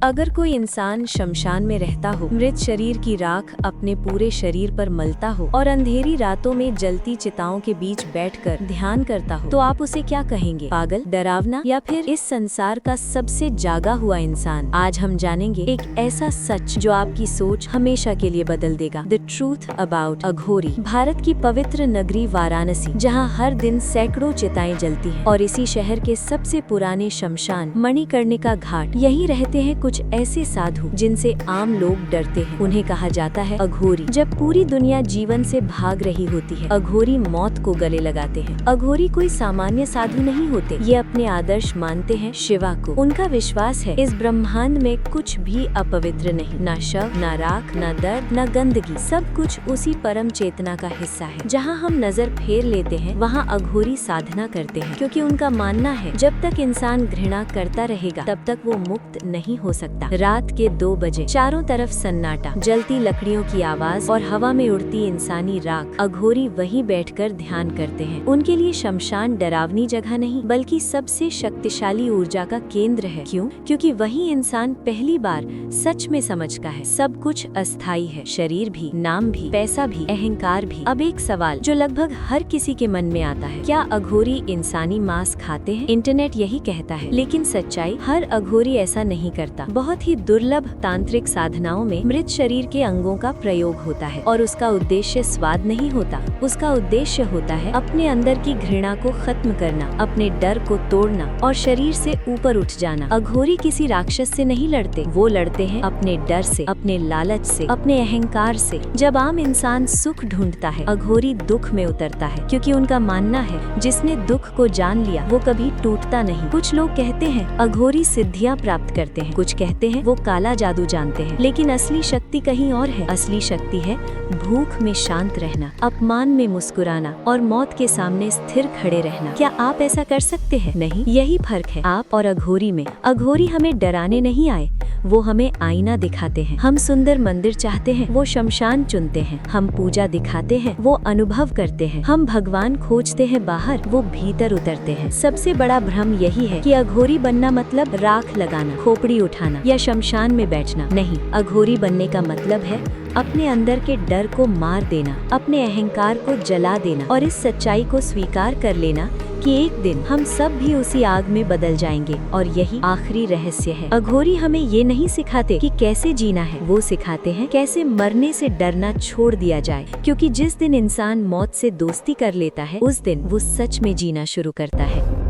अगर कोई इंसान शमशान में रहता हो, मृत शरीर की राख अपने पूरे शरीर पर मलता हो और अंधेरी रातों में जलती चिताओं के बीच बैठकर ध्यान करता हो, तो आप उसे क्या कहेंगे? पागल, डरावना, या फिर इस संसार का सबसे जागा हुआ इंसान? आज हम जानेंगे एक ऐसा सच जो आपकी सोच हमेशा के लिए बदल देगा। द ट्रूथ अबाउट अघोरी। भारत की पवित्र नगरी वाराणसी, जहाँ हर दिन सैकड़ों चिताएं जलती हैं, और इसी शहर के सबसे पुराने शमशान मणिकर्णिका घाट, यही रहते हैं कुछ ऐसे साधु जिनसे आम लोग डरते हैं। उन्हें कहा जाता है अघोरी। जब पूरी दुनिया जीवन से भाग रही होती है, अघोरी मौत को गले लगाते हैं। अघोरी कोई सामान्य साधु नहीं होते, ये अपने आदर्श मानते हैं शिवा को। उनका विश्वास है इस ब्रह्मांड में कुछ भी अपवित्र नहीं, न शव, न राख, न दर्द, न गंदगी, सब कुछ उसी परम चेतना का हिस्सा है। जहाँ हम नजर फेर लेते हैं, वहाँ अघोरी साधना करते हैं, क्योंकि उनका मानना है जब तक इंसान घृणा करता रहेगा तब तक वो मुक्त नहीं हो सकता। रात के 2 बजे चारों तरफ सन्नाटा, जलती लकड़ियों की आवाज और हवा में उड़ती इंसानी राख। अघोरी वहीं बैठकर ध्यान करते हैं। उनके लिए शमशान डरावनी जगह नहीं, बल्कि सबसे शक्तिशाली ऊर्जा का केंद्र है। क्यों? क्योंकि वही इंसान पहली बार सच में समझता है सब कुछ अस्थायी है, शरीर भी, नाम भी, पैसा भी, अहंकार भी। अब एक सवाल जो लगभग हर किसी के मन में आता है, क्या अघोरी इंसानी मांस खाते हैं? इंटरनेट यही कहता है, लेकिन सच्चाई, हर अघोरी ऐसा नहीं करता। बहुत ही दुर्लभ तांत्रिक साधनाओं में मृत शरीर के अंगों का प्रयोग होता है, और उसका उद्देश्य स्वाद नहीं होता। उसका उद्देश्य होता है अपने अंदर की घृणा को खत्म करना, अपने डर को तोड़ना और शरीर से ऊपर उठ जाना। अघोरी किसी राक्षस से नहीं लड़ते, वो लड़ते हैं अपने डर से, अपने लालच से, अपने अहंकार से। जब आम इंसान सुख ढूंढता है, अघोरी दुख में उतरता है, क्योंकि उनका मानना है जिसने दुख को जान लिया वो कभी टूटता नहीं। कुछ लोग कहते हैं अघोरी सिद्धियां प्राप्त करते हैं, कुछ कहते हैं वो काला जादू जानते हैं, लेकिन असली शक्ति कहीं और है। असली शक्ति है भूख में शांत रहना, अपमान में मुस्कुराना और मौत के सामने स्थिर खड़े रहना। क्या आप ऐसा कर सकते हैं? नहीं। यही फर्क है आप और अघोरी में। अघोरी हमें डराने नहीं आए, वो हमें आईना दिखाते हैं। हम सुंदर मंदिर चाहते हैं, वो शमशान चुनते हैं। हम पूजा दिखाते हैं, वो अनुभव करते हैं। हम भगवान खोजते हैं बाहर, वो भीतर उतरते हैं। सबसे बड़ा भ्रम यही है कि अघोरी बनना मतलब राख लगाना, खोपड़ी उठाना या शमशान में बैठना। नहीं, अघोरी बनने का मतलब है अपने अंदर के डर को मार देना, अपने अहंकार को जला देना और इस सच्चाई को स्वीकार कर लेना कि एक दिन हम सब भी उसी आग में बदल जाएंगे। और यही आखिरी रहस्य है। अघोरी हमें ये नहीं सिखाते कि कैसे जीना है, वो सिखाते हैं कैसे मरने से डरना छोड़ दिया जाए, क्योंकि जिस दिन इंसान मौत से दोस्ती कर लेता है, उस दिन वो सच में जीना शुरू करता है।